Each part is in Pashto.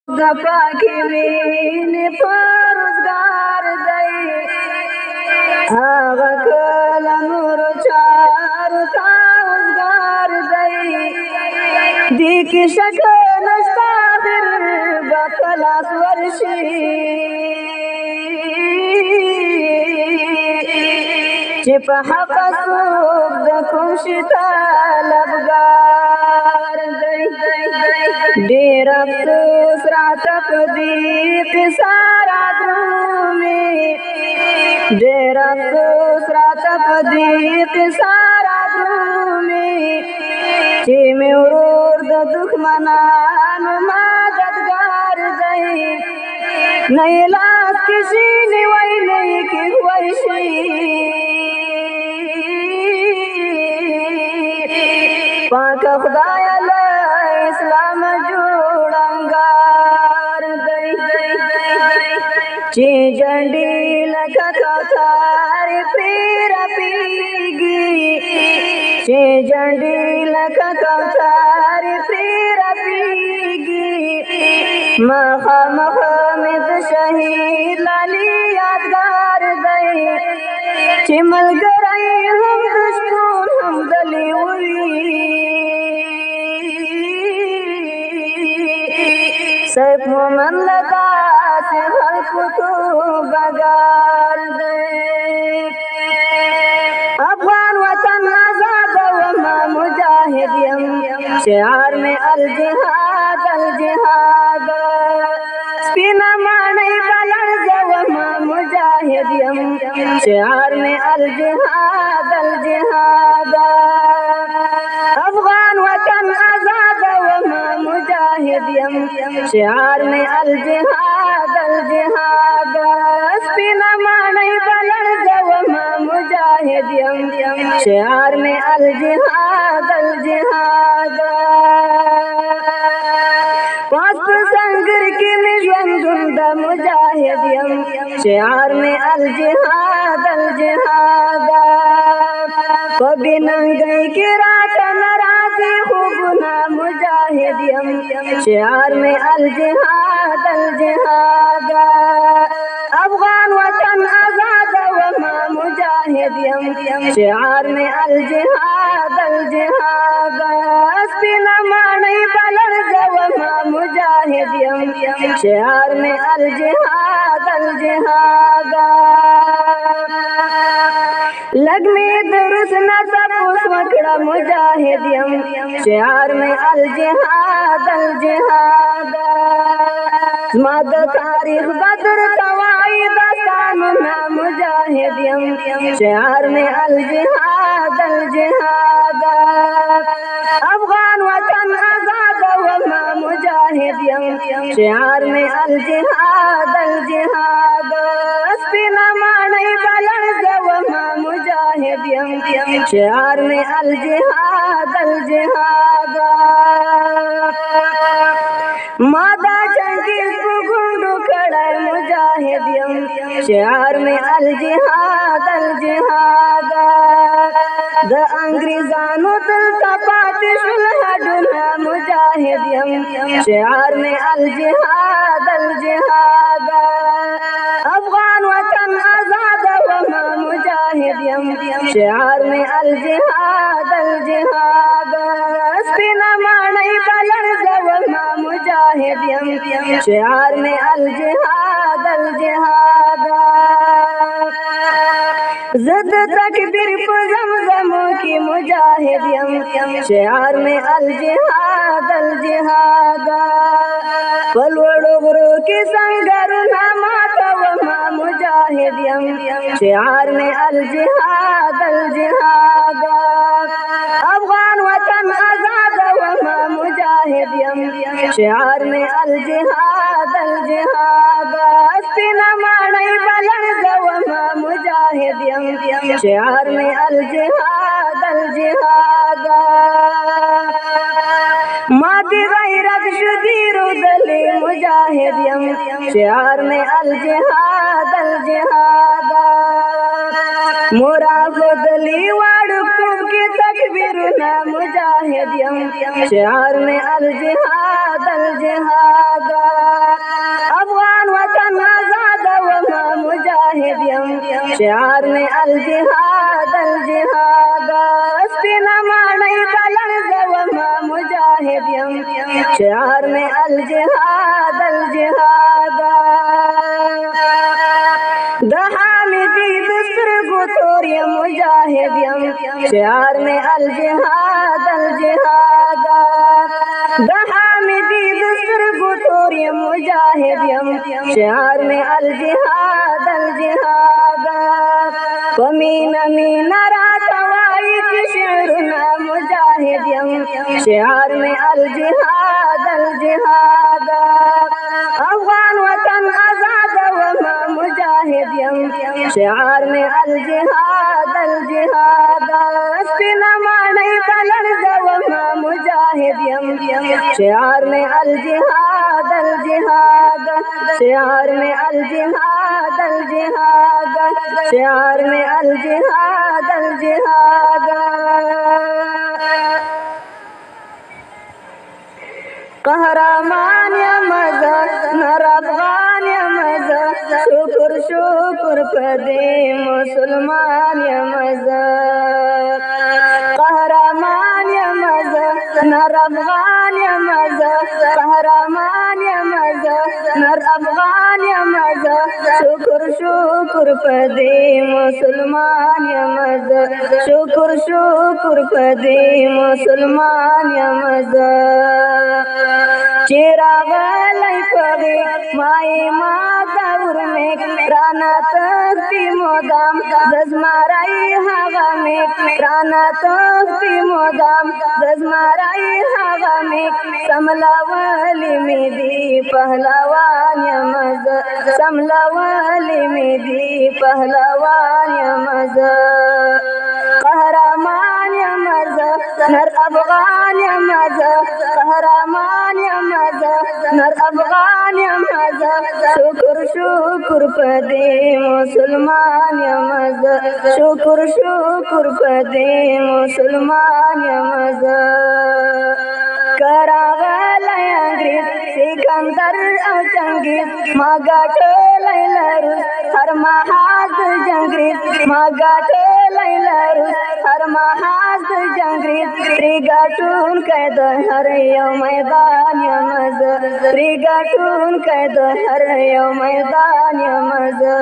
दफा की मीन फौजदार दई आगल नूर चार फौजदार दई दी की शक नस्तार बखलास वर्षी चिप हफसूब दखुम शिता लबगार डेर अफसोस रात पदीक सारा द्रूमी डेर अफसोस रात पदीक सारा द्रूमी ची में उरूर द दुश्मनान मददगार दई नहीं लाश किसी ने वही नहीं की वैसी पाक खुदाया इस्लाम जोड़ंगार ची जंडी लखा थारी पीर पीगी ची जंडी लखा थारी पीर पीगी मखा मखमिद शहीद लाली यादगार दई चिमल गराई हम दुश्मन हम दली हुई सैफ मोमन लगा से हर कुतु बगार दे अफगान वतन आजाद वमा मुजाहिदीन शिआर में अल जिहाद स्पिना माने बलन वमा मुजाहिदीन शिआर में अल जिहाद अफगान वतन आजाद वमा मुजाहिदीन शिआर में अल जिहाद स्पिना माने बलन वमा मुजाहिदीन शिआर में अल जिहाद संगर की मिजवन धुंदा मुजाहिदीन शिआर में अल जिहाद कभी नंगई की रात नाराजी खुबना मुजाहिदीन शिआर में अल जिहाद अफगान वतन आजाद वमा मुजाहिदीन शिआर में अल जिहाद स्पिना माने बलन वमा मुजाहिदीन शिआर में अल जिहाद लगमे दुरुस न तपुस वकड़ा मुजाहिदीन शिआर में अल जिहाद मद तारीख बदर तवाई दस्तान ना मुजाहिदीन शिआर में अल जिहाद अफगान वतन आजाद वमा मुजाहिदीन शिआर में अल जिहाद स्पिना माने बलन वमा मुजाहिदीन शिआर में अल जिहाद मादा चंगेज को गुंडू खड़ा मुजाहिदीन शिआर में अल जिहाद द अंग्रेजानो दिल तपाते शुलहडुना मुजाहिदीन शिआर में अल जिहाद अफगान वतन आजाद वमा मुजाहिदीन शिआर में अल जिहाद स्पिना माने बलन वमा मुजाहिदीन शिआर में अल जिहाद ज़द तकबीर को ज़मज़म की मुजाहिदीन शिआर में अल जिहाद पलवड़ो गुरु की संगर नामात वमा मुजाहिदीन शिआर में अल जिहाद अफगान वतन आजाद वमा मुजाहिदीन शिआर में अल जिहाद स्पिना माने बलन वमा मुजाहिदीन शिआर में अल जिहाद मादी गैरत शुदीर दली मुजाहिदीन शिआर में अल जिहाद मोरा बदली वाड़ुक तुम की तकबीर ना मुजाहिदीन शिआर में अल जिहाद شعار میں الجہاد الجہاد سپینا ماڑی بلن زوما مجاہد یم شعار میں الجہاد الجہاد دہامدی دسترگو تور یم مجاہد یم شعار میں الجہاد الجہاد دہامدی دسترگو تور یم مجاہد یم شعار میں الجہاد الجہاد ومین مین راتوائی شعرنا مجاہد یم شعار میں الجہاد الجہاد افغان وطن آزاد وما مجاہد یم شعار میں الجہاد الجہاد سپینا ماڑی بلن وما مجاہد یم شعار میں الجہاد الجہاد شعار میں الجہاد الجہاد شعار میں الجہاد الجہاد قهرمان یا مزا نر افغان یا مزا شکر شکر پدے مسلمان یا مزا قهرمان یا مزا نر افغان یا مزا قهرمان یا مزا نر افغان یا مزا شکر شکر پدے مسلمان یا مزا شکر شکر پدے مسلمان یا مزا چراغ لئی پغی مائی مادور میں رانا تختی مدام دزمارائی ہاغا میں رانا تختی مدام دزمارائی ہاغا میں سملا والی میں دی پہلوان یا مزا سملا والی میں دی پہلوان یا مزا قهرمان یا مزا نر افغان یا مزا قهرمان یا مزا نر افغان یا مزا شکر شکر پدے مسلمان یا مزا شکر شکر پدے مسلمان یا مزا کراغلی انگریز سکندر او چنگیز ماگاٹولی لروس ہر محاذ جنگریز ماگاٹولی لروس ہر محاذ جنگریز تریگاٹون قید ہر یو میدان یا مزا تریگاٹون قید ہر یو میدان یا مزا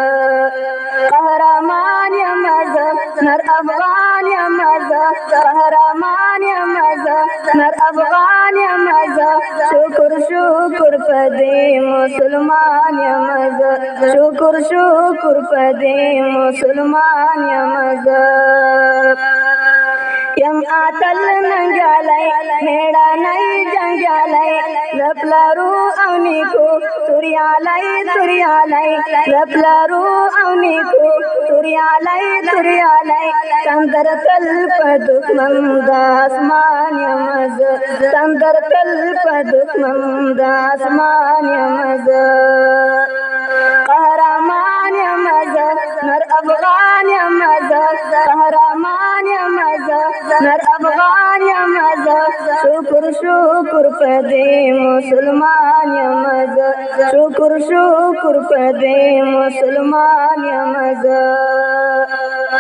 قهرمان یا مزا نر افغان یا مزا قهرمان یا مزا نر افغان یا مزا شکر شکر پدے مسلمان یا مزا شکر شکر پدے مسلمان یا مزا یم آتل ننگالی میڑا نئی جنگالی لپلارو او نیکو توریالی توریالی لپلارو او نیکو توریالی توریالی تندر تل پا دکمن دا اسمان یا مزا تندر تل پا دکمن دا اسمان یا مزا قهرمان یا مزا نر افغان یا مزا قهرمان یا مزا نر افغان یا مزا شکر شکر پدے مسلمان یا مزا شکر شکر پدے مسلمان یا مزا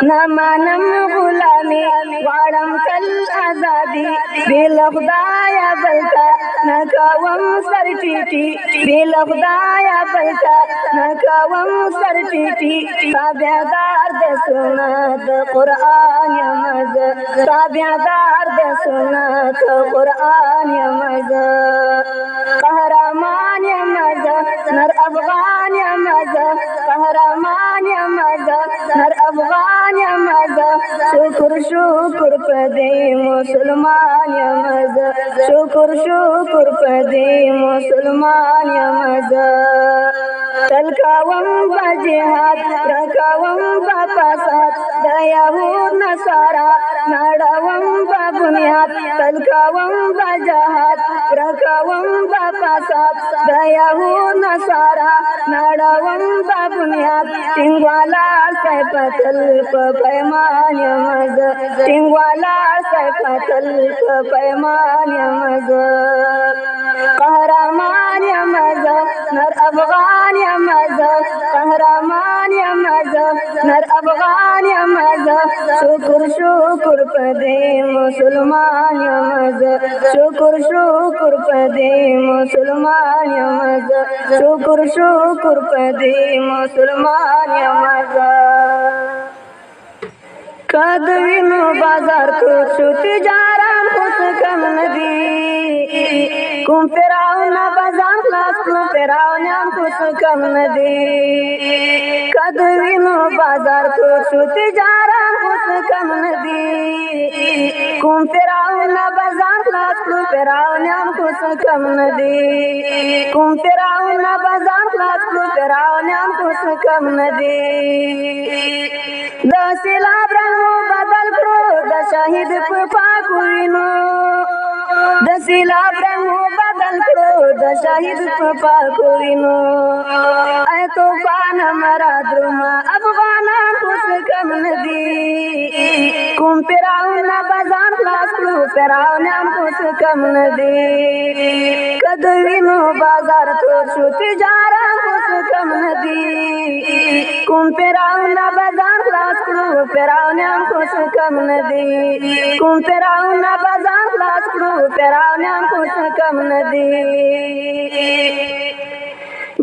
نمانم غلامی غارم کل آزادی بیل خدایا بلتا نکاوم سر ٹیٹی بیل خدایا بلتا نکاوم سر ٹیٹی تابعدار د سنت قرآن یا مزا تابعدار د سنت قرآن یا مزا قهرمان یا مزا نر افغان یا مزا قهرمان یا مزا نر افغان یا مزا شکر شکر پدے مسلمان یا مزا شکر شکر پدے مسلمان یا مزا تلکاوم با جہاد رکاوم با فساد دا یہود نصارا ناڑاوم با بنیاد تلکاوم با جہاد رکاوم با فساد دا یہود نصارا ناڑاوم با بنیاد تنگوالا سے پتل پا پیمان یا مزا تنگوالا سے پتل پا پیمان یا مزا قهرمان یا مزا نر افغان یا مزا قهرمان یا مزا نر افغان پدې مسلمان یم زه شکر شکر پدې مسلمان یم زه شکر شکر پدې مسلمان یم زه کد وینو بازار تو شو تجاران خوش کم ندی کوم فراون بازار خلاص کوم فراونان خوش کم ندی کد وینو بازار تو شو تجاران خوش کم ندی کوم فراون بازار خلاص کوم فراونان خوش کم ندی کوم فراون بازار خلاص کوم فراونان خوش کم ندی د سیلاب رنگو بدل کړو د شهید په پاکو وینو د سیلاب رنگو بدل کړو د شهید په پاکو وینو ای طوفان مرا درما افغانان خوش کم ندی کوم فراون بازار خلاص کړو فراونان خوش کم ندی کد وینو بازار تو شو تجارت خوش کم ندی کوم فراون بازار خلاص کړو فراونان خوش کم ندی کوم فراون بازار خلاص کړو فراونان خوش کم ندی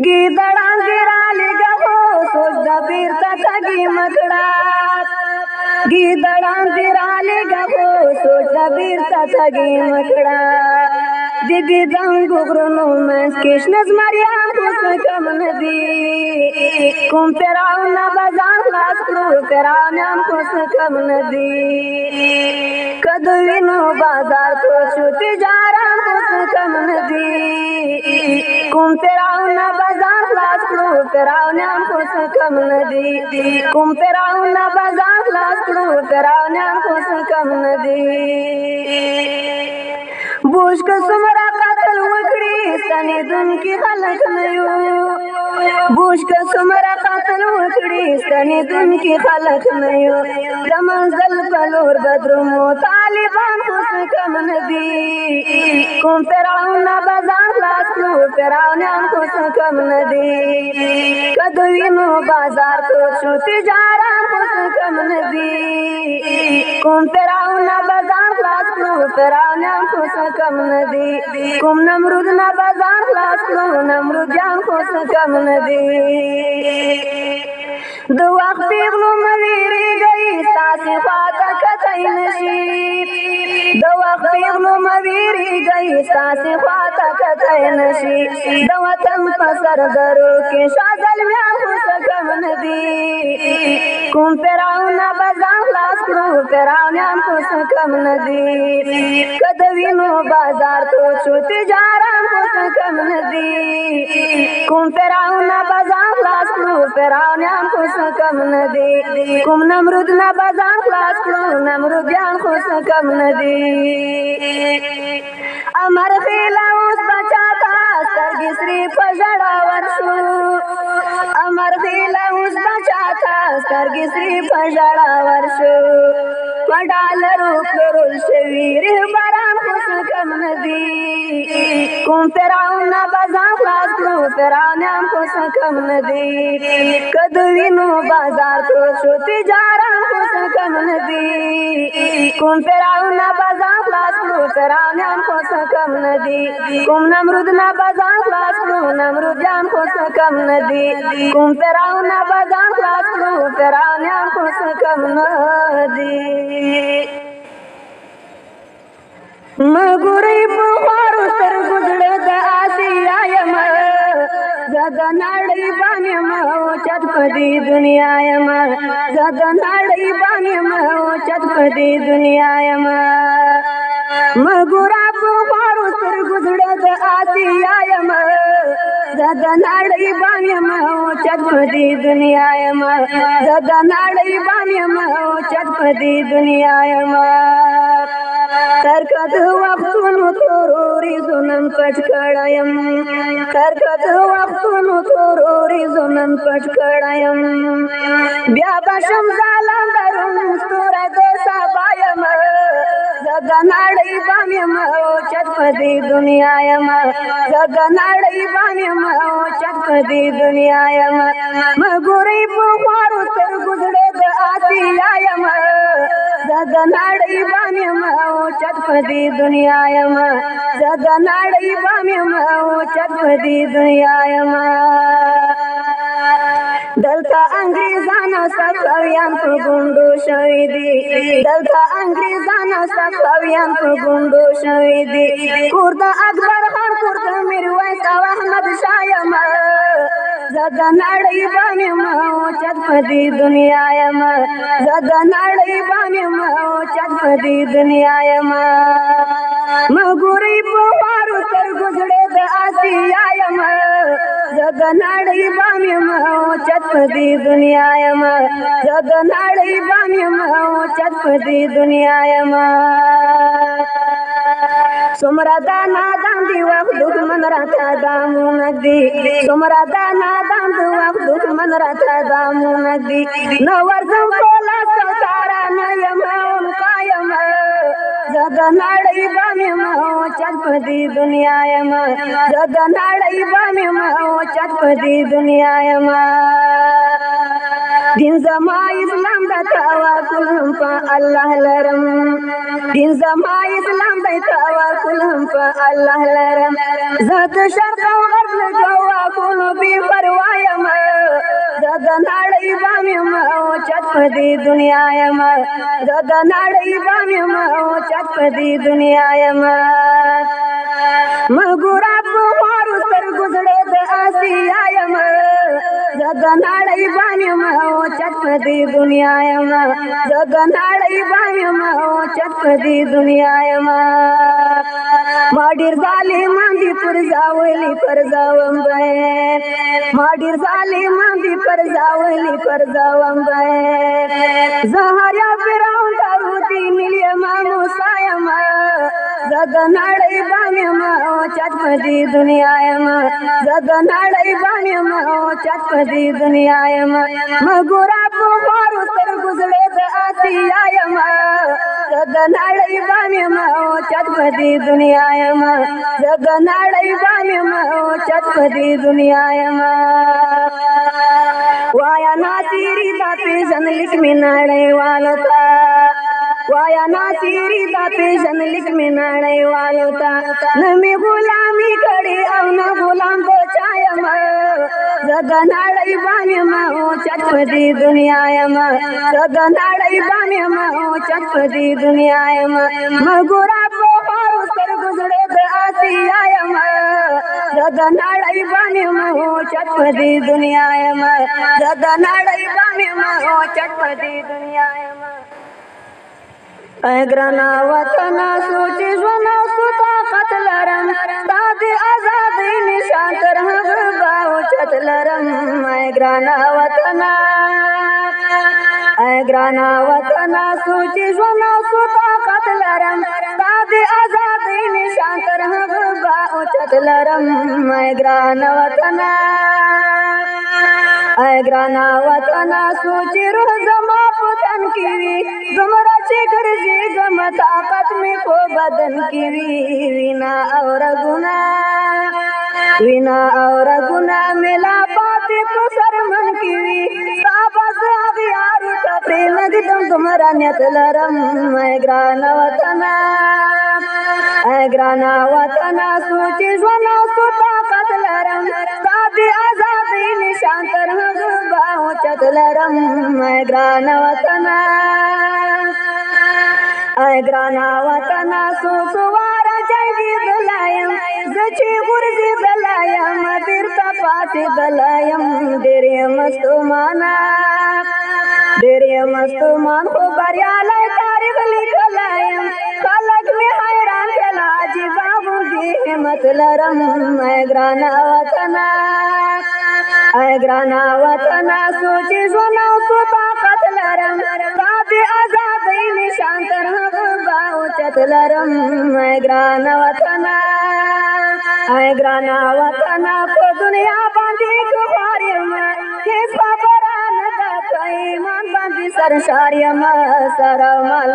ګیدړان ګرا لګا هو سوچ د پیر ته تګي مکړه ګیدړان ګرا لګا هو سوچ د پیر ته تګي مکړه دیدی دنګ غرونو مس کښنز مریم خوش کم ندی کوم فراون بازار خلاص کړو فراونان خوش کم ندی کد وینو بازار تو شو تجارت خوش کم ندی کوم فراون بازار خلاص کړو فراونان خوش کم ندی کوم فراون بازار خلاص کړو فراونان خوش کم ندی بوش که سمرا قتل وکړي ستنېدونکي خلک نه یو بوش که سمرا قتل وکړي ستنېدونکي خلک نه یو د منزل په لور بدرومو طالبان خوش کم ندي کوم فراون بازار خلاص کړو فراونان خوش کم ندي کد وینو بازار تو شو تجارت خوش کم ندي کوم فراون بازار خلاص کړو فراونان خوش کم ندی کوم نمرود نه بازار خلاص کړو نمرود جان خوش کم ندی د وخت پیغلو مویری گئی ستاسې خواته کتای نشي د وخت پیغلو مویری گئی ستاسې خواته کتای نشي د وطن په سردرو کې شاه زلمیان خوش کم ندي کوم فراون بازار خلاص کړو فراونان خوش کم ندي کد وینو بازار تو شو تجارت خوش کم ندي کوم فراون بازار خلاص کړو فراونان خوش کم ندي کوم نمرود نه بازار خلاص کړو نمرود جان خوش کم ندي امر خیلا اوس بچاتا سترګې سرې په ژړا ورشو امر خیلا اوس بچاتا سترګې سرې په ژړا ورشو په ډالرو پلورل شوي رهبران خوش کم ندي کوم فراون بازار خلاص کړو فراونان خوش کم ندي کد وینو بازار تو شو تجارت خوش کم ندي کوم فراون بازار خلاص کړو فراونان خوش کم ندي کوم نمرود نه بازار خلاص کړو نمرود جان خوش کم ندي کوم فراون بازار خلاص کړو فراونان خوش کم ندي مګورې په خوارو سترګو زړه د آسیا یم زه د نړۍ باندې یم اوچت په دې دنیا یم زه د نړۍ باندې یم اوچت په دې دنیا یم مګوره په خوارو سترګو زړه د آسیا یم زه د نړۍ باندې یم اوچت په دې دنیا یم زه د نړۍ باندې یم اوچت په دې دنیا یم ترکد وختونو توروري زنن پټ کړایم ترکد وختونو توروري زنن پټ کړایم بیا بشم زالان دروم ستوره د سبا یم زه د نړۍ باندې یم اوچت په دې دنیا یم زه د نړۍ باندې یم اوچت په دې دنیا یم مګورې په خوارو سترګو زړه د آسیا یم زد نړۍ بام یم او چت په دې دنیا یم زد نړۍ بام یم او چت په دې دنیا یم دلته انګریزان او صفویان په ګوندو شوي دي دلته انګریزان او صفویان په ګوندو شوي دي کور د اکبر خان کور د میرویس او احمد شاه یم زه د نړۍ بام یم او چت په دې دنیا یم زه د نړۍ بام یم او چت په دې دنیا یم مه ګورئ په وارو سترګو زړه د آسیا یم زه د نړۍ بام یم او چت په دې دنیا یم زه د نړۍ بام یم او چت په دې دنیا یم څومره دا نادان دی وخت دښمن راته دامونه ږدي څومره دا نادان دی وخت دښمن راته دامونه ږدي نه ورځم په لاس او تاره نه یم ونکا یم زه د نړۍ بام یم او چت په دې دنیا یم زه د نړۍ بام یم او چت په دې دنیا یم دین زما اسلام د توکل هم په الله لرم دین زما اسلام د توکل هم په الله لرم زه د شرق او غرب له توکل بې پروا یم زه د نړۍ بام یم او چت په دې دنیا یم زه د نړۍ بام یم او چت په دې دنیا یم مه ګوره په وارو سترګو زړه د آسیا یم زه د نړۍ بام یم او چت په دې دنیا یم زه د نړۍ بام یم او چت په دې دنیا یم ما ډېر ظالمان دي پرځاولي پرځوم به ما ډېر ظالمان دي پرځاولي پرځوم به زه هر یو فرعون داودي نیل یم موسی یم زه د نړۍ بام یم او چت په دې دنیا یم زه د نړۍ بام یم او چت په دې دنیا یم مه ګوره په وارو سترګو زړه د آسیا یم زه د نړۍ بام یم او چت په دې دنیا یم زه د نړۍ بام یم او چت په دې دنیا یم وایا ناصري دا پیژن لیک مې نړیوالو ته وایا ناصري دا پیژن لیک مې نړیوالو ته نه مې غلامي کړې او نه غلام د چا یم زه د نړۍ بام یم او چت په دې دنیا یم زه د نړۍ بام یم او چت په دې دنیا یم مه ګوره په وارو سترګو زړه د آسیا یم زه د نړۍ بام یم او چت په دې دنیا یم زه د نړۍ بام یم او چت په دې دنیا یم اے ګرانا وطنه سوچ ژوند او طاقت لرم ستا د ازادۍ نشان تر هغه به اوچت لرم اے ګرانا وطنه اے ګرانا وطنه سوچ ژوند او طاقت لرم ستا د ازادۍ نشان تر هغه به اوچت لرم اے ګرانا وطنه اے ګرانا وطنه سوچ روح زما په تن کې وي دومره چې ګرځېږم طاقت مې په بدن کې وي وینا او رګونه مې لا پاتې په سرمن کې وي ستا به زه اغیارو ته پرېنږدم دومره نیت لرم اے ګرانا وطنه اے ګرانا وطنه سوچ ژوند او طاقت لرم ستا د ازادۍ نشان تر هغه به اوچت لرم اے ګرانا وطنه اے ګرانا وطنه څو واره جنګېدلی یم زه چې غورځېدلی یم بېرته پاڅېدلی یم ډېر یم ستومان خو بریالی تاریخ لیکلی یم خلک مې حیران کړل عجیبه غوندې همت لرم اے ګرانا وطنه اے ګرانا وطنه سوچ ژوند او طاقت لرم ستا د ازادۍ نشان تر هغه به اوچت لرم اے ګرانا وطنه اے ګرانا وطنه په دنیا باندې که خوار یم هېڅ خبره نه ده په ایمان باندې سرشار یم سر او مال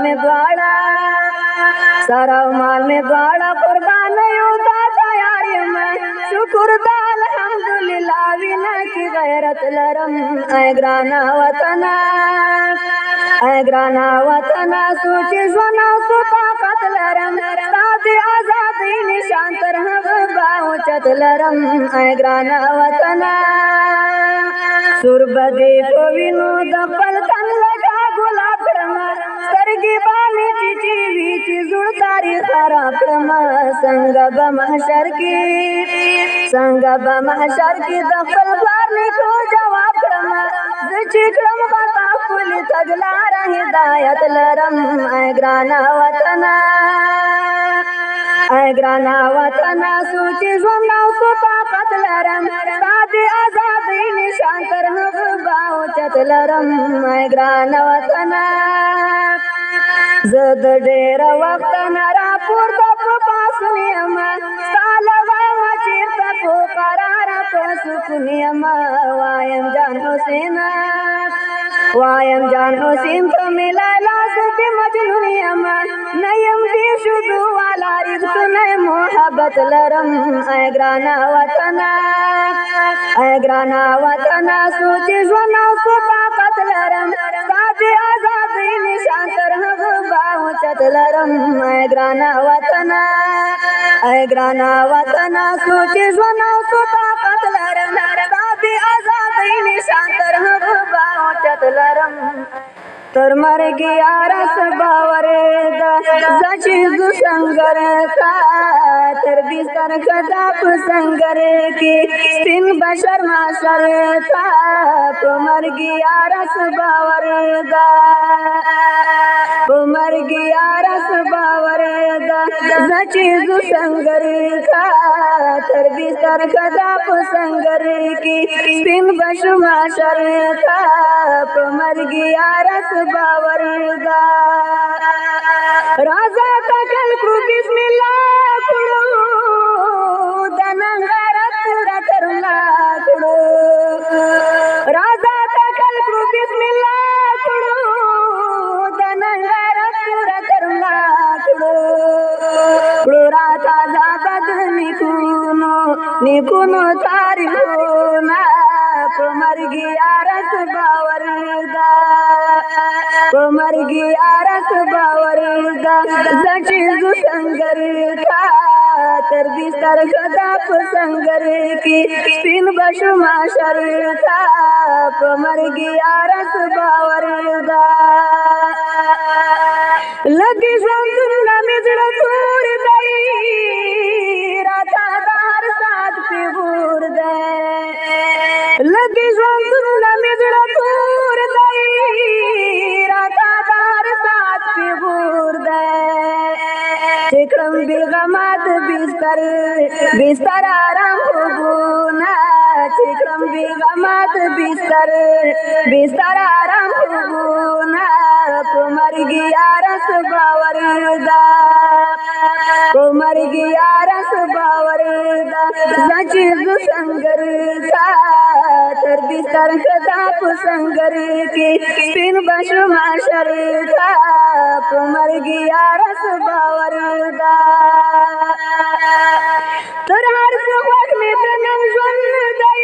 مې دواړه قربانیو ته تیار یم شکر د الحمدلله وینا کی غیرت لرم اے ګرانا وطنا اے ګرانا وطنا سوچ ژوند او طاقت لرم ستا آزادۍ نشان تر هغه به اوچت لرم اے ګرانا وطنا سور به دې په وینو د خپل تن لکه ګلاب کړمه سترګې به مې ټیټې وي چې زوړ تاریخ خراب کړمه څنګه به محشر کې د خپل پلار نیکو جواب کړمه زه چې کړم خطا خپلې تګلاره هدایت لرم اے ګرانا وطنا اے ګرانا وطنا سوچ ژوند او طاقت لرم ستا د آزادۍ نشان تر هغه به اوچت لرم اے ګرانا وطنا زه د ډېره وخته نه راپورته په پاڅون یمه ستا له غمه چېرته په قراره په سکون یمه وایم جان حسین ته مې لیلا زه د مجنون یمه نه یم دې شدو والا رښتونی محبت لرم اے ګرانا وطنا سوچ ژوند او طاقت لرم ستا د آزادۍ نشان تر هغه به اوچت لرم اے ګرانا وطنا سوچ ژوند او طاقت لرم ستا د آزادۍ نشان تر هغه به اوچت لرم تر مرګ یارس باور ده زه چې ځو سنګر ته تر بستر ښځه په سنګر کې سپین بشر معاشر ته په مرګ یارس باور ده زه چې ځو سنګر ته تر بستر ښځه په سنګر کې سپین بشر معاشر ته په مرګ یارس باور دا رازا تکل کړو بسم الله کړو د نن غیرت پورا کرنا کړو رازا تکل کړو بسم الله کړو د نن غیرت پورا کرنا کړو راتا زابد نیکونو تاریخونه په مرګ یارس باور دا زه چې ځو سنګر ته تر بستر ښځه په سنګر کې سپین بشو معاشر ته په مرګ یارس باور دا لږ ژوندونه مې زړه تور دی راته د هر ساعت پیغور دی لږ ژوندونه مې زړه تور دی راته د هر ساعت پیغور دی چې کړم بېغمه د بستر آرام خوبونه چې کړم بېغمه د بستر آرام خوبونه په مرګ یارس باور ده زه چې ځو سنګر ته تر بستر ښځه په سنګر کې سپین بشو معاشر ته په مرګ یارس باور ده تر هر څه خوښ مې د نن ژوند دی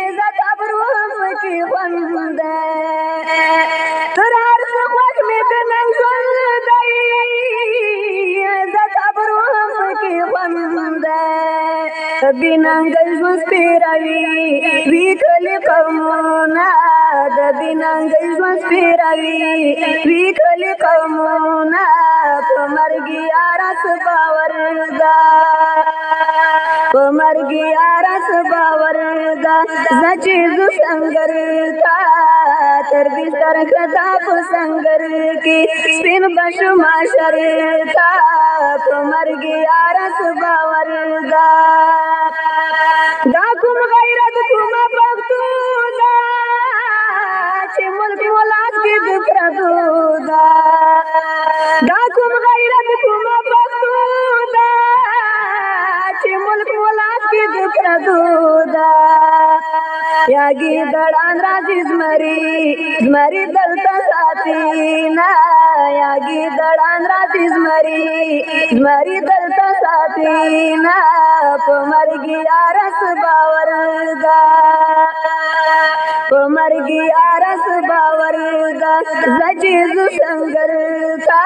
عزت ابرو هم پکې خوند دی تر هر څه خوښ مې د نن ژوند دی عزت ابرو هم پکې خوند دی بې ننګه ژوند سپېروي وي کلي قومونه د بې ننګه ژوند سپېروي وي کلي قومونه په مرګ یارس باور ده زه چې ځو سنګر ته تر بستر ښځه په سنګر کې سپین بشو معاشر ته په مرګ یارس باور ده دا کوم غیرت کومه پښتو ده چې ملک مو لاس کې د پردو ده دا کوم غیرت کومه پښتو ده چې ملک مو لاس کې د پردو ده یاګي دړان راځي زمري دلته ساتي نه یاګي دړان راځي زمري دلته ساتي ساتینا پمرگی آرس باور دا پمرگی آرس باور دا زجیز سنگر تا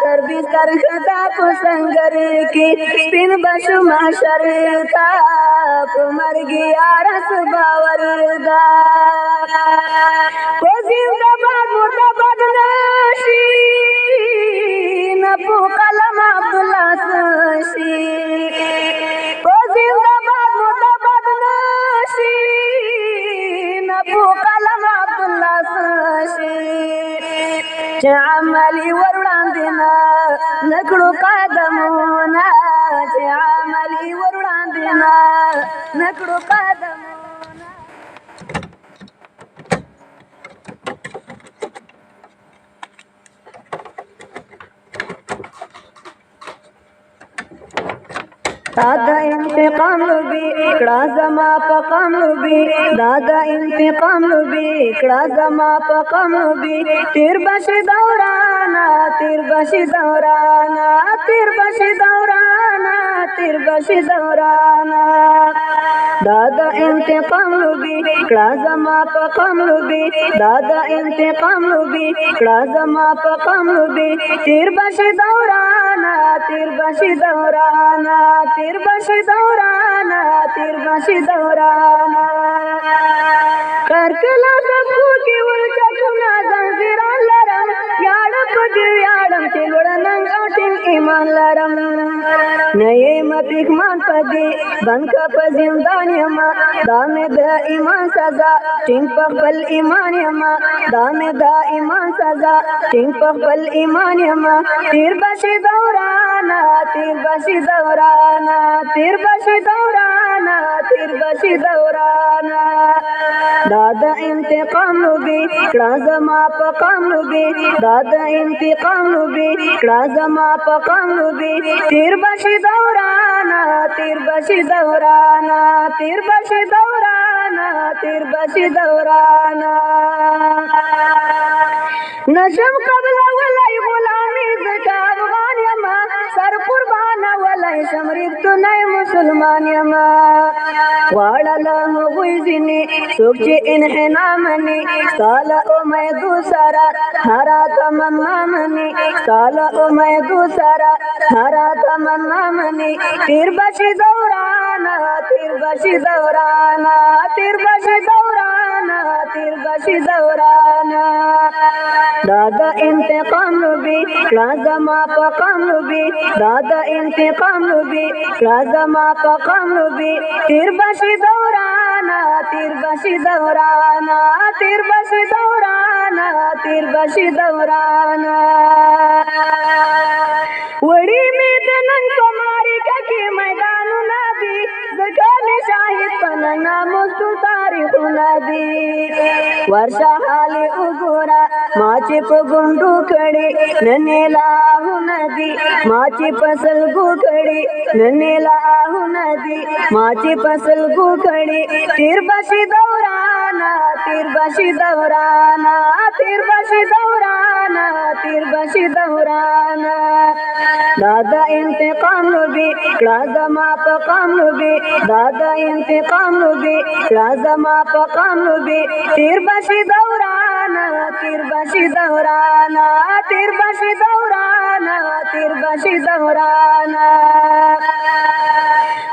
تر بستر خدا پسنگر کی سپین بشو محشر تا پمرگی آرس باور دا کو زندہ باد مردباد نشی نپو قلم عبداللہ سشی کو زندہ باد مردباد نشی نپو قلم عبداللہ سشی چه عملی وروڑاندینا نکڑو قدمونا چه عملی وروڑاندینا نکڑو قدمونا دادا انتقام لبی کڑا زما پقام لبی دادا انتقام لبی کڑا زما پقام لبی تیر بشی دورانا تیر بشی دورانا تیر بشی دورانا تیر بشی دورانا دادا انتقام لبی کڑا زما پقام لبی دادا انتقام لبی کڑا زما پقام لبی تیر بشی دورانا تیر بشی دورانا تیر بشی دورانا تیر بشی دورانا کرکلا سب کو کی ولچکنا زنجیران لرم یاڑم پدیو یاڑم چلوڑننگ اوٹنگ ایمان لرم نئے مپیخمان پدی بنکا پا زندان یما دام دا ایمان سزا ٹنگ پخبل ایمان یما دام دا ایمان سزا ٹنگ پخبل ایمان یما تیر بشی دورانا تیر بشی دورانا تیر بشی دورانا تیر بشی دورانا دادا انتقام لبی کڑا زما پقام لبی دادا انتقام لبی کڑا زما پقام لبی تیر بشی دورانا تیر بشی دورانا تیر بشی دورانا تیر بشی دورانا نشم قبل ولی غلامی زکا افغان یما سر قربان ولی شمریک تو نئی مسلمان یما واڑا ہوئی زنی سوک چی انحنا منی سالا او میں دوسرا ہرا تمنا منی سالا او میں دوسرا ہرا تمنا منی تیر بشی دورانا تیر بشی دورانا تیر بشی دورانا تیر بشی دورانا دادا انتقام لبی کڑا زما پقام لبی دادا انتقام لبی کڑا زما پقام لبی تیر بشی دورانا تیر بشی دورانا تیر بشی دورانا تیر بشی دورانا وڑی میں دننگ کماری ککی میدانو ندی زکانی شاہد پننا مستو تاریخو ندی ورشا حالی اگورا ماچی پا گنڈو کڑی ننیلا آہو ندی ماچی پسل گو کڑی ننیلا آہو ندی ماچی پسل گو کڑی تیر بشی دورانا تیر بشی دورانا تیر بشی دورانا تیر بشی دورانا دادا انتقام لبی کڑا زما پقام لبی دادا انتقام لبی کڑا زما پقام لبی تیر بشی دورانا تیر بشی دورانا تیر بشی دورانا تیر بشی دورانا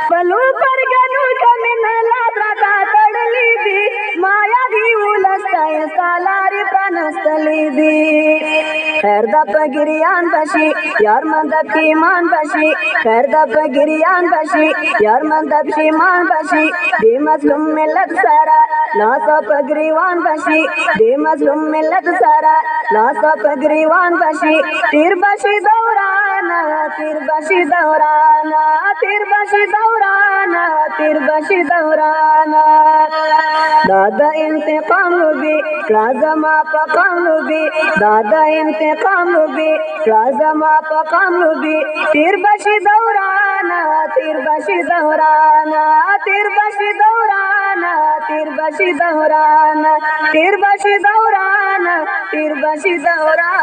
پلو پر گنو کمن لادرتا تڑلی دی مایا دی ولستا سالاری پرنستلی دی خیر دا پگریان بشی یار من دا پیمان بشی خیر دا پگریان بشی یار من دا پیمان بشی دی مظلوم ملت سارا لاسا پگریوان بشی دی مظلوم ملت سارا لاسا پگریوان بشی تیر بشی دورانا تیر بشی دورانا تیر بشی دورانا تیر بشی دورانا دادا انتقام لبی کڑا زما پقام لبی دادا انتقام لبی کڑا زما پقام لبی تیر بشی دورانا تیر بشی دورانا تیر بشی دورانا تیر بشی دورانا تیر بشی دورانا تیر بشی دورانا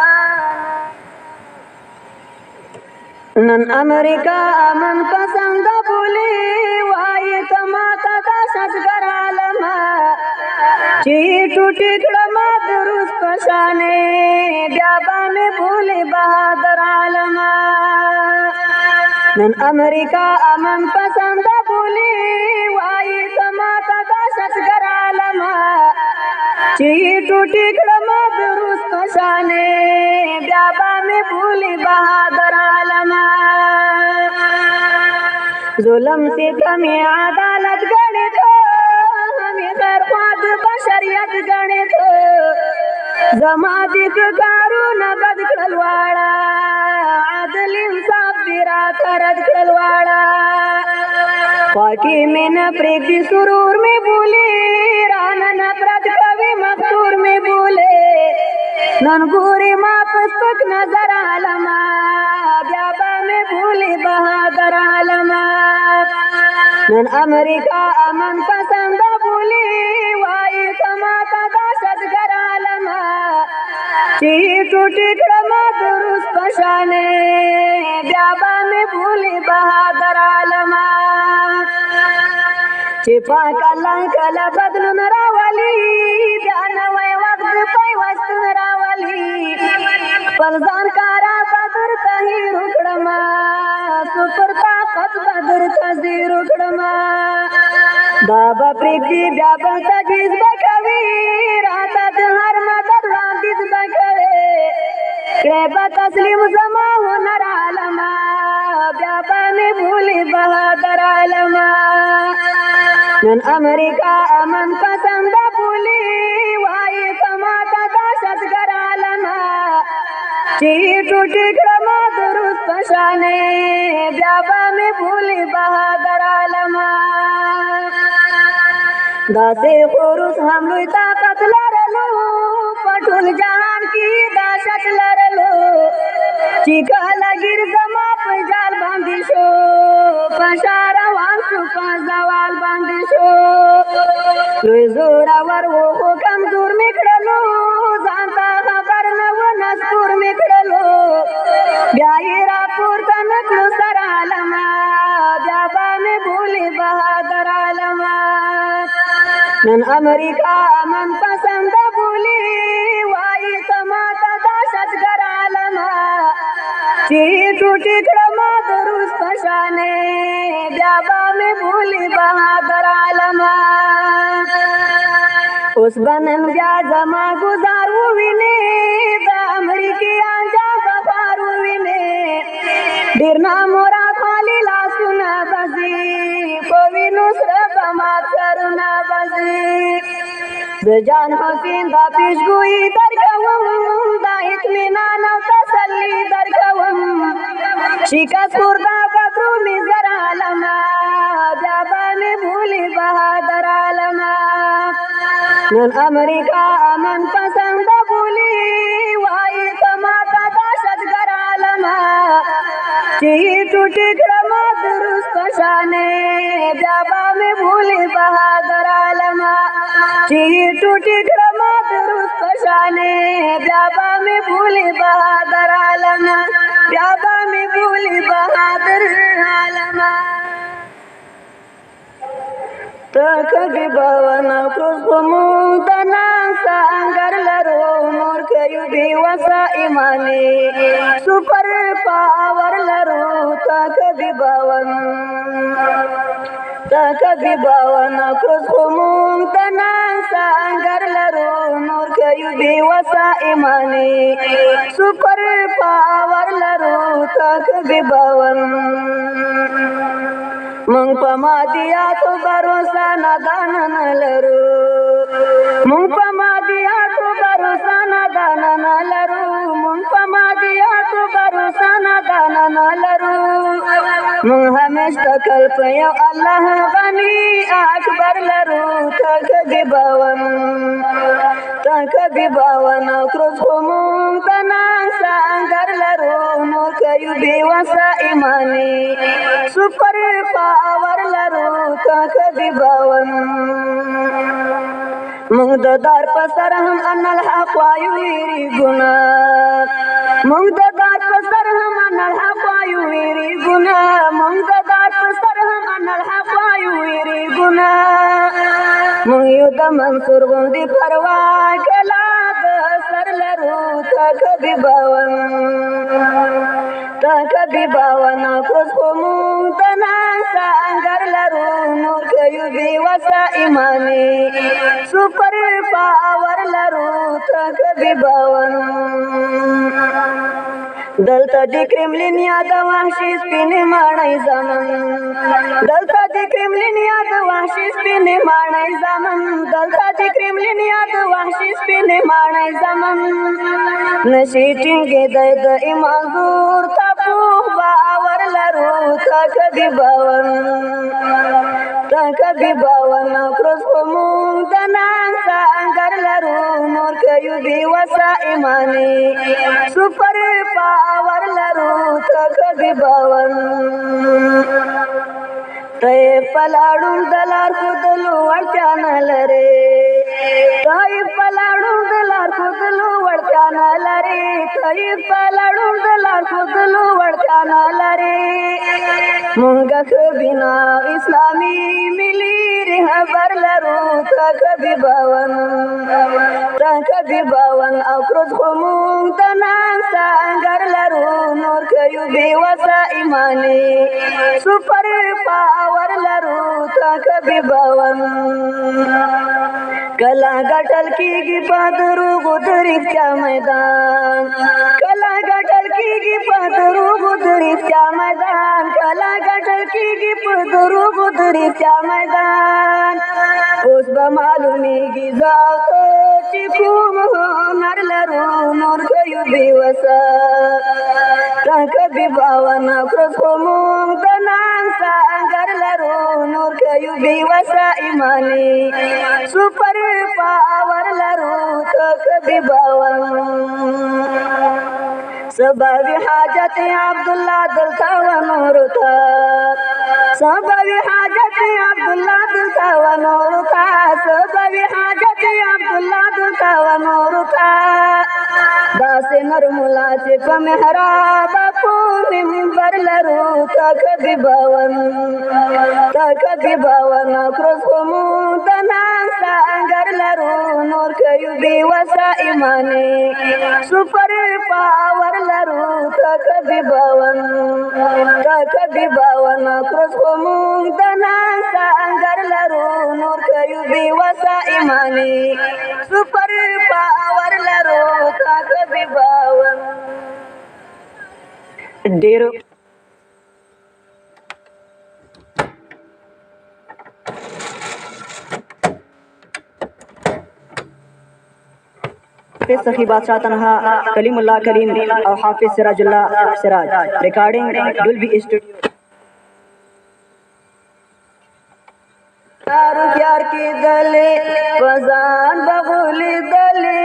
نن امریکا امن پسند بولی وای تماتا دا شتگر عالما چی ټوټی کړم دروس پشانه بیا به مې بولی بہادر عالما نن امریکا امن پسند بولی وای تماتا دا شتگر عالما چی ټوټی کړم دروس پشانه بیا به مې بولی بہادر عالما ظلم ستم عدالت گنے تو ہمیں خیر خواد بشریت گنے تو زمادک کارون بد کلواڑا عدل انصاف دیرا ترد کلواڑا پاکی میں نپریک دی سرور میں بولے رانا نپرد کبھی مختور میں بولے نن گوری ما پستک نظر عالما بیابا میں بھولی بہادر عالما نن امریکا امن پسند بولی وائی تماتا دا شتگر عالما چی ٹوٹی کڑم دروس پشانے بیابا میں بھولی بہادر عالما چی پاک اللہ کلا بدلن راولی بیانوی وقت پیوست راولی پلزان کارا بدر تہی رکڑما سپر طاقت بدر تہی رکڑما بابا پریگی بیابا تجویز بکوی راتا دہر مدد واندیز بکوی کریبا تسلیم زما ہنر عالما بیابا میں بھولی بہادر عالما نن امریکا امن پسند بولی وائی تماتا دا شتگر عالما چی ٹوٹی کڑم دروس پشانے بیابا میں بھولی بہادر عالما دا سے خروس ہم لوی طاقت لرلو پٹول جہان کی داشت لرلو چیکا لگیر زما پجال باندی شو پشار وان شو پزوال باندی شو لوی زورا ور وہ حکم دور مکڑلو زانتا خبر نو نسکور مکڑلو بیائی راپور تنکلو سر عالما بیابا میں بھولی بہادر عالما نن امریکا امن پسند بولی وائی تماتا دا شتگر عالما چی ٹوٹی کڑم دروس پشانے بیابا میں بھولی بہادر عالما اس بنن بیا زما گزار ووینے دا امریکی آنجا بخار ووینے دیر نامورا خالی لاسونا بزی کوئی نصر بمات سرونا بزی زجان حسین دا پیشگوئی درکوم دا اطمینان و تسلی درکوم شکست خوردا بدرو میزر عالما بیابا میں بھولی بہادر عالما نن امریکا امن پسند بولی وائی تماتا دا شتگر عالما چی ٹوٹی کڑم دروس پشانے بیابا میں بھولی بہادر عالما چی ٹوٹی کڑم دروس پشانے بیابا میں بھولی بہادر عالما بیابا میں بھولی بہادر عالما تکبی باوانا کروز بمون دنان سانگر لرو نور کیو بی وسا ایمانی سپر پاور لرو تکبی باوانا کروز بمون دنان سانگر لرو نور کیو بی وسا ایمانی سپر پاور لرو تکبی باوانا منگ پا مادیاتو بروسا ندانا نلرو منگ پا مادیاتو بروسا ندانا نلرو منگ پا مادیاتو بروسا ندانا نلرو منگ ہمیش تکل پیو اللہ غنی اکبر لرو تکبی باون کروز خمون تنان سانگر لرو نو کیو بی وسا ایمانی سپر پاور لرو تکبی باون مونږ د دار په سر هم ان الحق وایو ویری ګنا مونږ د دار په سر هم ان الحق وایو وایو ویری ګنا مونږ دار په سر هم ان الحق وایو ویری ګنا مونږ یو د منصور غوندې پروا کلا د سر لرو تکبي باون کوز خو مونږ د ناسا انګر لرو نور کوي بي وسا ایماني سپر پاور لرو تکبي باون دلته د کرملین یاد وحشي سپینې ماڼۍ زمن دلته د کرملین یاد وحشي سپینې ماڼۍ زمن دلته د کرملین یاد وحشي سپینې ماڼۍ زمن نشي ټینګېدی د ایمان زور ته پوخ باور لرو تکبي باون کروز خو مونږ د ناسا انګر لرو نور کوي بي وسا ایماني سپر پاور لرو تکبي باون طيب پلاړو دلار خودلو ورچا نه لري طيب پلاړو دلار خودلو ورچا نه لري طيب پلاړو دلار خودلو ورچا نه لري مونږه بنا اسلامي ملي رهبر لرو تکبي باون او کروز خو مونږ د ناسا انګر لرو نور کوي بي وسا ایماني سپر پاور لرو تکبي باون کلا ګټل کیږي پادرو غدرښتیا میدان کلا ګټل کیږي پادرو غدرښتیا میدان کلا ګټل کیږي پادرو غدرښتیا میدان اوس به معلومیږي زاو ته چې کوم هنر لرو نور کوي بي وسا تکبي باون کروز خو مونږ د ناسا انګر لرو نور کوي بي وسا ایماني سپر پاور لرو تکبي باون سببي حاجت عبدالله دلتا و نورتا سببي حاجت عبدالله دلتا و نورتا سببي حاجت عبدالله دلتا و نورتا داسې نرمولا چې په محراب په منبر لرو تکبي باون کروز خو مونږ د ناسا انګر لرو نور کوي بي وسا ایماني سپر پاور لرو تکبي باون کروز خو مونږ د ناسا انګر لرو نور کوي بي وسا ایماني سپر پاور لرو تکبي باون ډېر حافظ سخی بادشاہ تنہا کلیم اللہ کلیم اور حافظ سراج اللہ سراج ریکارڈنگ ڈولبی اسٹوڈیو یار کی دلے فزان بغلی دلے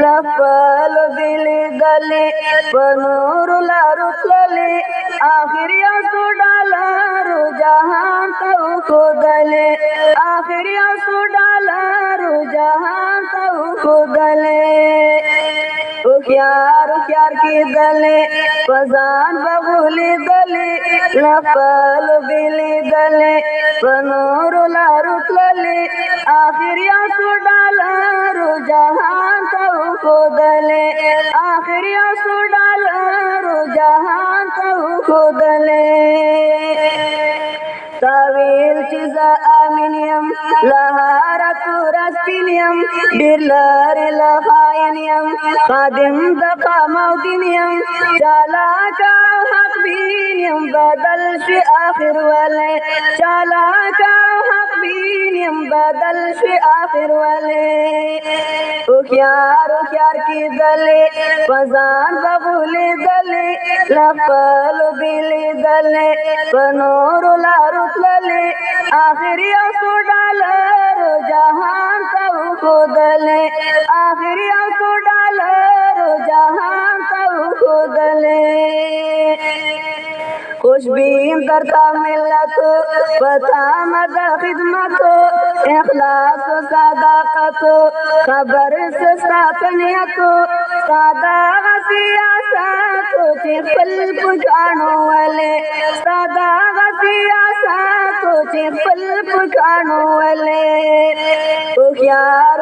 لفل بلی دلے پنور لارو تلے آخری آسو ڈالا رو جہان تو خودلے آخری آسو ڈالا رو جہان تو خودلے اخیار کی دلے فزان بغلی دلے لفل بلی دلے پنور لارو تلے آخری آسو ڈالا رو جہان تو خودلے آخری آسو ڈالا رو جہان تو خودلے تاویل چیزا آمینیم لہارت رسپینیم دیر لاری لخائنیم خادم دقا موتینیم چالاکا حق بینیم بدل شی آخر والے چالاکا حق بینیم بدل شی آخر والے اخیار کی دلے فزان بغلی دلے لفل بلی دلے پنور لارو تلے آخری آسو ڈالر جہان تو خودلے آخری آسو ڈالر جہان تو خودلے خوش بیم درتا ملت پتا مد خدمت اخلاص و صداقت خبر سستا پنیت سادا سیاست چې خپل پکانو ولې ساده سیاست چې خپل پکانو ولې هوښیار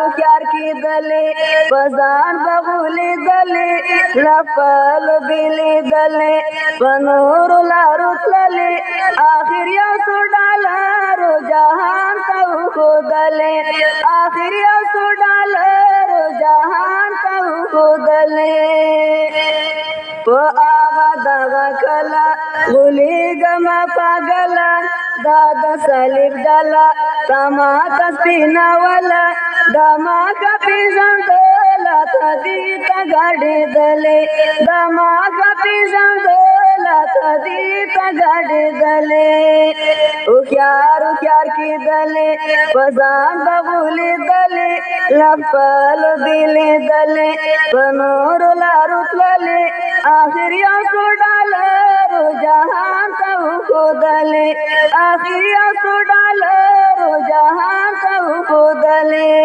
کېدلې پزان بغولې دلې لپل بلې دلې پنور لارو تللې آخر یو څو ډالرو جهان ته وښودلې آخر یو څو ډالرو جهان ته وښودلې په هغه دغه کله غولېږمه پاګله دا د صلیب ډله تا ماته سپینوله دا ما که پېژندله ته دې ته ګډېدلې دا ما که پېژندله ته دې ته ګډېدلې هوښیار کېدلې په ځان به غولېدلې له خپلو بېلېدلې په نورو لارو تللې آخر یو څو ډالرو جهان ته وښودلې آخر یو څو ډالرو جهان ته وښودلې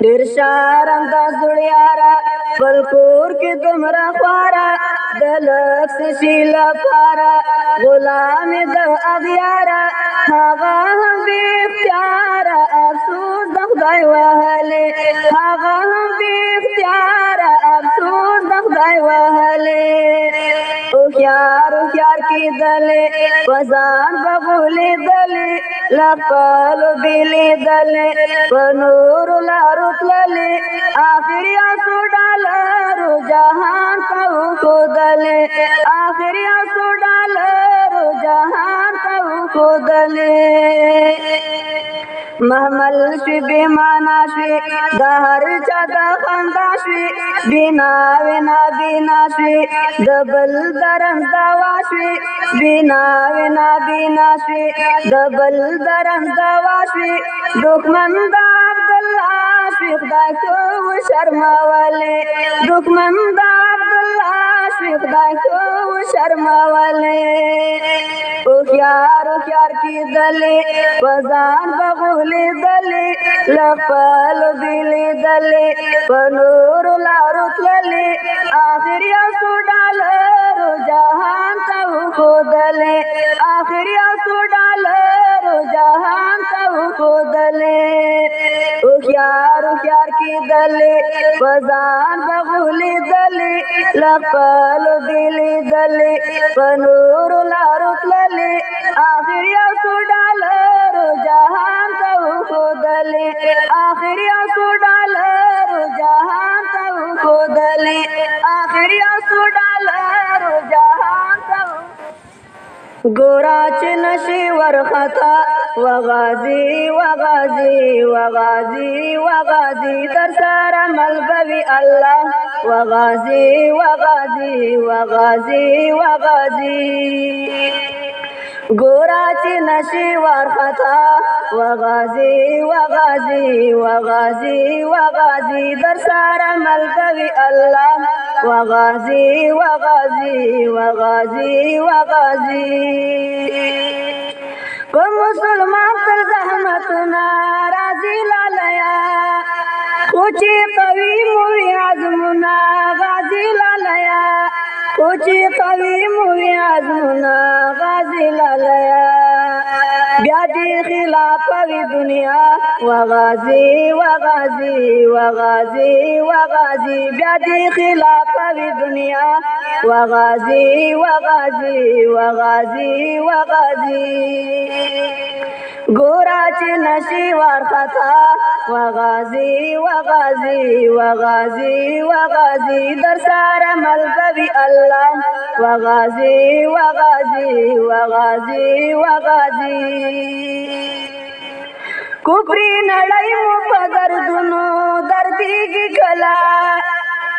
ډېر شرم د زړیاره خپل کور کې دومره خواره د لږ څه شي لپاره غلامې د اغیاره هغه هم بې اختیاره افسوس د خدای وهلې هغه هم بې اختیاره افسوس د خدای وهلې هوښیار کېدلې په ځان به غولېدلې له خپلو بېلېدلې په نورو لارو تللې آخر یو څو ډالرو جهان ته وښودلې آخر یو څو ډالرو جهان ته وښودلې محمل شوي بې معنا شوي د هر چا د خندا شوي بېناوې نابینا شوي د بل د رنځ دوا شوي بېناوې نابینا شوي د بل د رنځ دوا شوي دښمن د عبدالله شوي خدای خو وشرمولې دښمن د عبدالله شوي خدای خو وشرمولې هوښیار کېدلې په ځان به غولېدلې له خپلو بېلېدلې په نورو لارو تللې آخر یو څو ډالرو جهان ته وښودلې آخر یو څو ډالرو جهان ته وښودلې هوښیار کېدلې په ځان به غولېدلې له خپلو بېلېدلې په نورو لارو تللې آخر یو څو ډالرو جهان ته وښودلې آخر یو څو ډالرو جهان ته وښودلې آخر یو څو ډالرو جهان ته ګورا چې نشي ورخطا وغازي وغازي وغازي وغازي در سره مل بوي الله وغازي وغازي وغازي وغازي ګورا چې نشي ورخطا وغازي وغازي وغازي وغازي در سره مل بوي الله وغازي وغازي وغازي وغازي په مسلمان تر زحمتونه راځي لالیا خو چې قوي مو وي عزمونه غازي لالیا خو چې قوي مو وي عزمونه غازي لالیا بیا دې خلاف وي دنیا وغازي وغازي وغازي وغازي بیا دې خلاف وي دنیا وغازي وغازي وغازي وغازي ګورا چې نشي ورخطا وغازي وغازي وغازي وغازي در سره مل بوي الله وغازي وغازي وغازي وغازي کفري نړۍ مو په دردونو دردېږي کله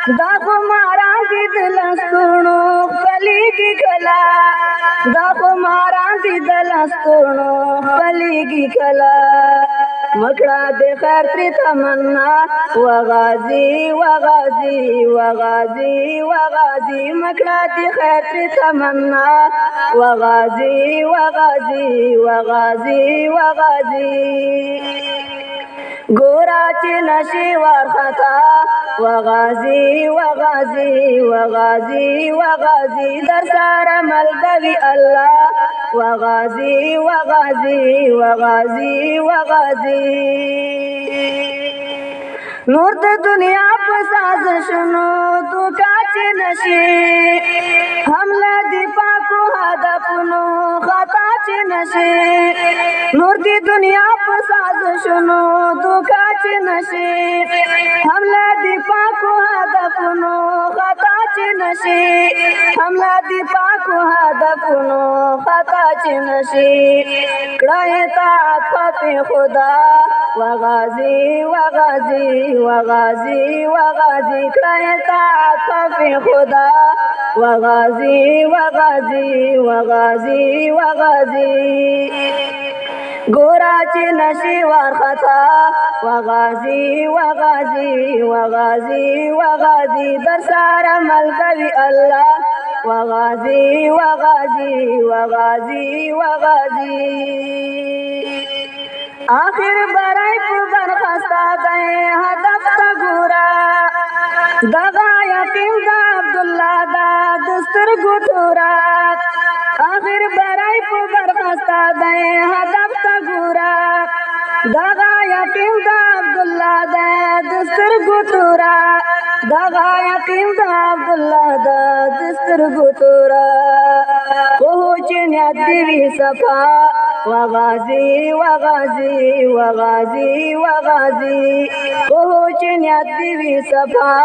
دا خو ماران دي د لستوڼو خپلېږي کله دا خو ماران دي د لستوڼو خپلېږي کله مکړه د خیر ترې تمنا وغازي وغازي وغازي وغازي مکړه د خیر ترې تمنا وغازي وغازي وغازي وغازي ګورا چې نشي ورخطا وغازي وغازي وغازي وغازي در سارا ملګری الله وغازي وغازي وغازي وغازي نور د دنیا په سازشونو دوکا چې نشي حمله دی پاکو هدفونو خطا چې نشي نور دی دنیا په سازشونو دوکا چې نشي حمله دی پاکو هدفونو خطا چې نشي حمله دی پاکو هدفونو خطا چې نشي کړه اطاعت خدا وغازي وغازي وغازي وغازي کړه اطاعت خدا وغازي وغازي وغازي وغازي ګورا چې نشي ورخطا وغازي وغازي وغازي وغازي در سره ملګری الله وغازي وغازي وغازي وغازي آخر برای په برخستا ده هدف تا ګورا دغه یقین د عبدالله دا دسترګو تورا آخر برای په برخستا ده هدف تا ګورا دغه یقین د عبدالله دا دسترګو تورا دغه یقین د عبدالله دا دسترګو تورا خو چې نیت دی وي صفا وغازي وغازي وغازي وغازي خو چې نیت دی وي صفا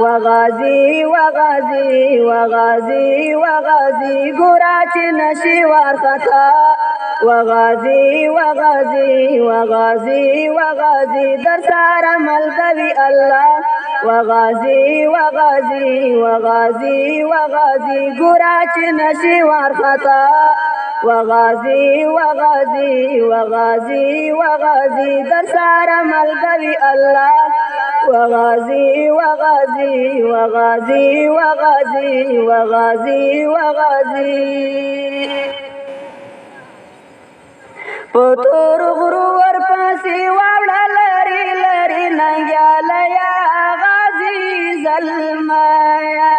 وغازي وغازي وغازي وغازي ګورا چې نشي ورخطا وغازي وغازي وغازي وغازي در سره ملګری الله وغازي وغازي وغازي وغازي ګورا چې نشي ورخطا وغازي وغازي وغازي وغازي در سره ملګری الله وغازي وغازي وغازي وغازي وغازي وغازي پتور غرو ور پاسي واړه لري لري ننګالیا غازي زلمایا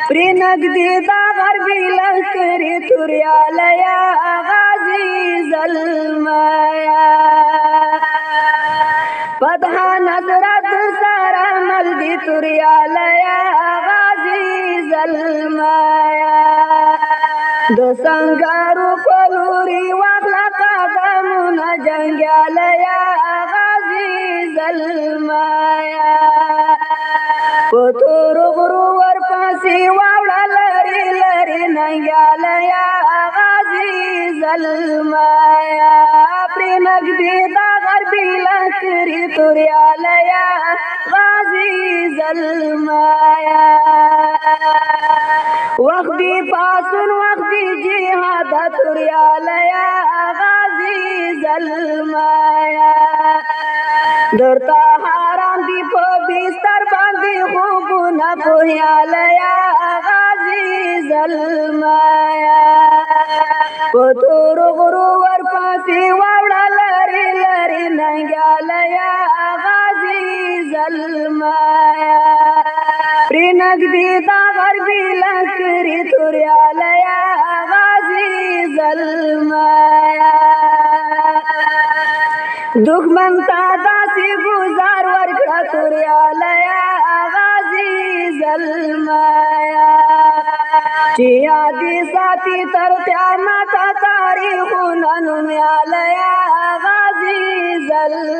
پرې نګدي دا غربي لکري توريالیا غازي زلمایا پدها نظرت سارا ملدي توريالیا غازي زلمایا د سنگارو پلوري واخلا قدمونه جنگالیا غازي زلمایا پتور غرو ور پاسي واوړه لري لري ننګالیا غازي زلمایا پرې نګدي دا غربي لکري توريالیا غازي زلمایا وقت دی پاسون وقت دی جهاد توريالیا غازي زلمایا درتا حرام دی په بستر باندې خوبونه پوهیالیا غازي زلمایا پتور غرو ور پاسي واوړه لري لري ننګالیا غازي زلمایا پرې نګدي دا غربي لکري توريالیا غازي زلمایا دښمن تا داسې گزار ورکړه توريالیا غازي زلمایا چې یادې ساتي تر قیامت تاریخونه نومیالیا غازي زلمایا